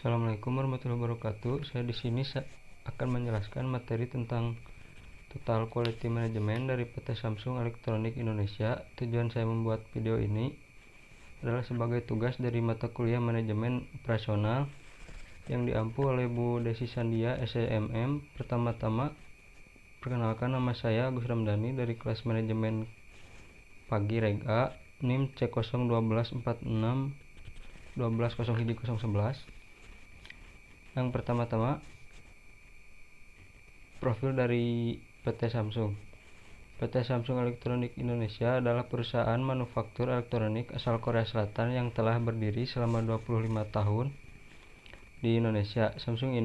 Assalamualaikum warahmatullahi wabarakatuh. Saya di sini akan menjelaskan materi tentang Total Quality Management dari PT Samsung Electronics Indonesia. Tujuan saya membuat video ini adalah sebagai tugas dari mata kuliah Manajemen Operasional yang diampu oleh Bu Desi Sandia SEMM. Pertama-tama, perkenalkan, nama saya Agus Ramdhani dari kelas Manajemen Pagi Reg A, NIM C01246 1201011. Yang pertama-tama, profil dari PT Samsung. PT Samsung Electronics Indonesia adalah perusahaan manufaktur elektronik asal Korea Selatan yang telah berdiri selama 25 tahun di Indonesia. Samsung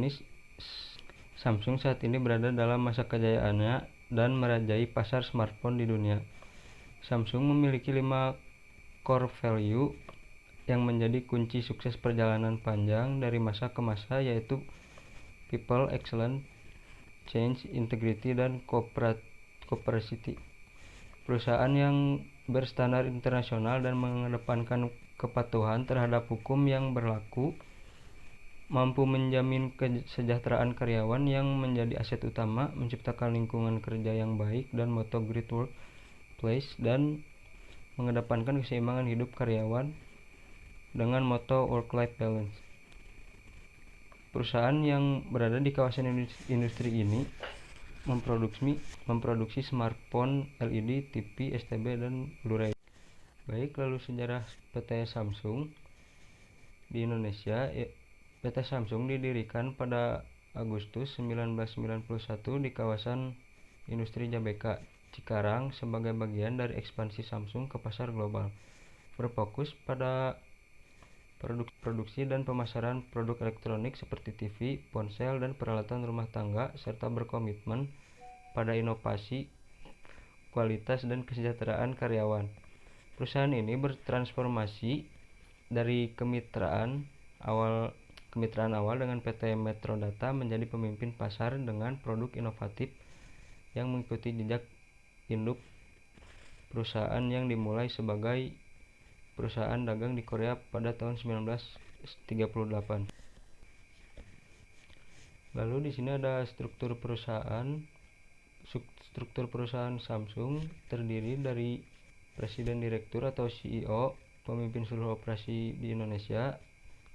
saat ini berada dalam masa kejayaannya dan merajai pasar smartphone di dunia. Samsung memiliki 5 core value yang menjadi kunci sukses perjalanan panjang dari masa ke masa, yaitu People, Excellence, Change, Integrity, dan Cooperability. Perusahaan yang berstandar internasional dan mengedepankan kepatuhan terhadap hukum yang berlaku, mampu menjamin kesejahteraan karyawan yang menjadi aset utama, menciptakan lingkungan kerja yang baik dan moto Great Workplace, dan mengedepankan keseimbangan hidup karyawan dengan moto Work-Life Balance. Perusahaan yang berada di kawasan industri ini memproduksi smartphone, LED, TV, STB, dan Blu-ray. Baik, lalu sejarah PT Samsung di Indonesia. PT Samsung didirikan pada Agustus 1991 di kawasan industri Jabeka, Cikarang, sebagai bagian dari ekspansi Samsung ke pasar global, berfokus pada produksi dan pemasaran produk elektronik seperti TV, ponsel, dan peralatan rumah tangga, serta berkomitmen pada inovasi, kualitas, dan kesejahteraan karyawan. Perusahaan ini bertransformasi dari kemitraan awal dengan PT Metrodata menjadi pemimpin pasar dengan produk inovatif yang mengikuti jejak induk perusahaan yang dimulai sebagai perusahaan dagang di Korea pada tahun 1938. Lalu di sini ada struktur perusahaan. Struktur perusahaan Samsung terdiri dari presiden direktur atau CEO, pemimpin seluruh operasi di Indonesia.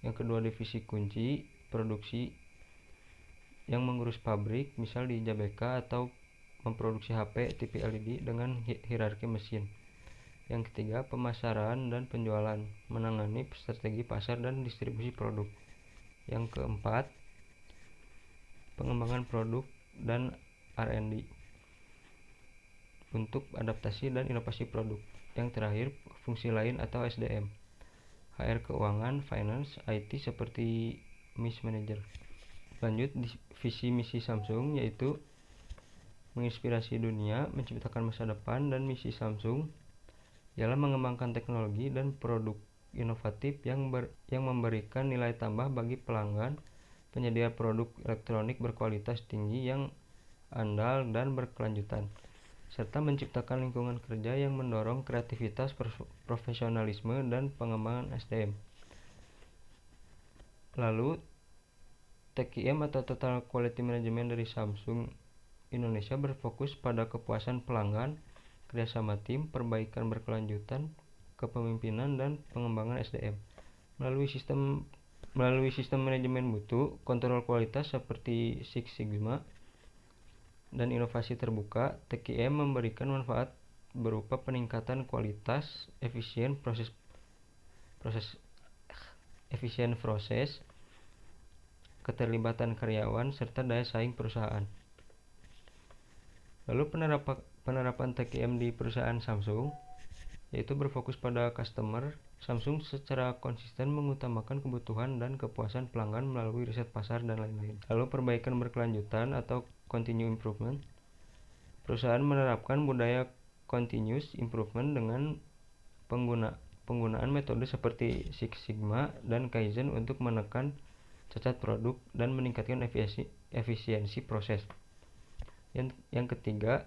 Yang kedua, divisi kunci produksi yang mengurus pabrik, misal di Jabeka, atau memproduksi HP, TV, LED dengan hierarki mesin. Yang ketiga, pemasaran dan penjualan, menangani strategi pasar dan distribusi produk. Yang keempat, pengembangan produk dan R&D untuk adaptasi dan inovasi produk. Yang terakhir, fungsi lain atau SDM, HR, keuangan, finance, IT seperti Miss Manager. Lanjut, visi misi Samsung yaitu menginspirasi dunia, menciptakan masa depan, dan misi Samsung ialah mengembangkan teknologi dan produk inovatif yang memberikan nilai tambah bagi pelanggan, penyedia produk elektronik berkualitas tinggi yang andal dan berkelanjutan, serta menciptakan lingkungan kerja yang mendorong kreativitas, profesionalisme, dan pengembangan SDM. Lalu, TQM atau Total Quality Management dari Samsung Indonesia berfokus pada kepuasan pelanggan, kerjasama tim, perbaikan berkelanjutan, kepemimpinan, dan pengembangan SDM. Melalui sistem manajemen mutu, kontrol kualitas seperti Six Sigma, dan inovasi terbuka, TQM memberikan manfaat berupa peningkatan kualitas, efisien proses, keterlibatan karyawan, serta daya saing perusahaan. Lalu penerapan TQM di perusahaan Samsung yaitu berfokus pada customer. Samsung secara konsisten mengutamakan kebutuhan dan kepuasan pelanggan melalui riset pasar dan lain-lain. Lalu perbaikan berkelanjutan atau continuous improvement. Perusahaan menerapkan budaya continuous improvement dengan penggunaan metode seperti Six Sigma dan Kaizen untuk menekan cacat produk dan meningkatkan efisiensi proses. Yang ketiga,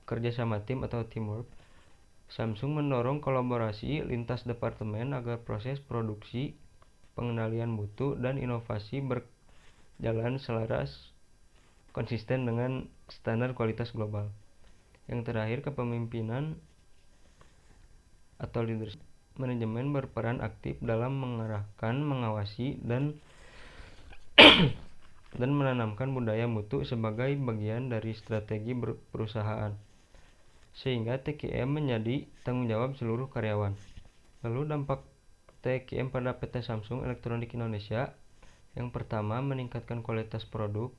kerjasama tim atau teamwork. Samsung mendorong kolaborasi lintas departemen agar proses produksi, pengendalian mutu dan inovasi berjalan selaras konsisten dengan standar kualitas global. Yang terakhir, kepemimpinan atau leadership. Manajemen berperan aktif dalam mengarahkan, mengawasi, dan menanamkan budaya mutu sebagai bagian dari strategi perusahaan, sehingga TQM menjadi tanggung jawab seluruh karyawan. Lalu dampak TQM pada PT Samsung Elektronik Indonesia. Yang pertama, meningkatkan kualitas produk.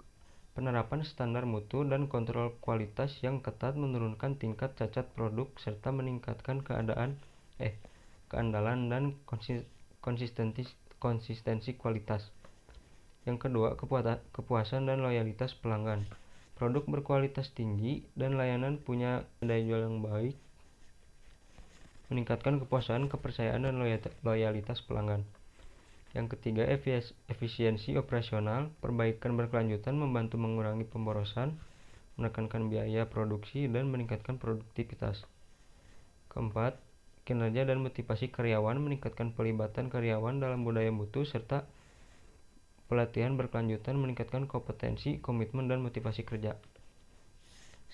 Penerapan standar mutu dan kontrol kualitas yang ketat menurunkan tingkat cacat produk serta meningkatkan keandalan dan konsistensi kualitas. Yang kedua, kepuasan dan loyalitas pelanggan. Produk berkualitas tinggi dan layanan punya daya jual yang baik meningkatkan kepuasan, kepercayaan, dan loyalitas pelanggan. Yang ketiga, efisiensi operasional. Perbaikan berkelanjutan membantu mengurangi pemborosan, menekankan biaya produksi, dan meningkatkan produktivitas. Keempat, kinerja dan motivasi karyawan. Meningkatkan pelibatan karyawan dalam budaya mutu serta pelatihan berkelanjutan meningkatkan kompetensi, komitmen, dan motivasi kerja.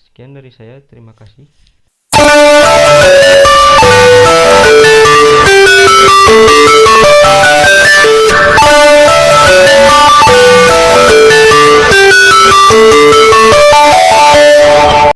Sekian dari saya, terima kasih.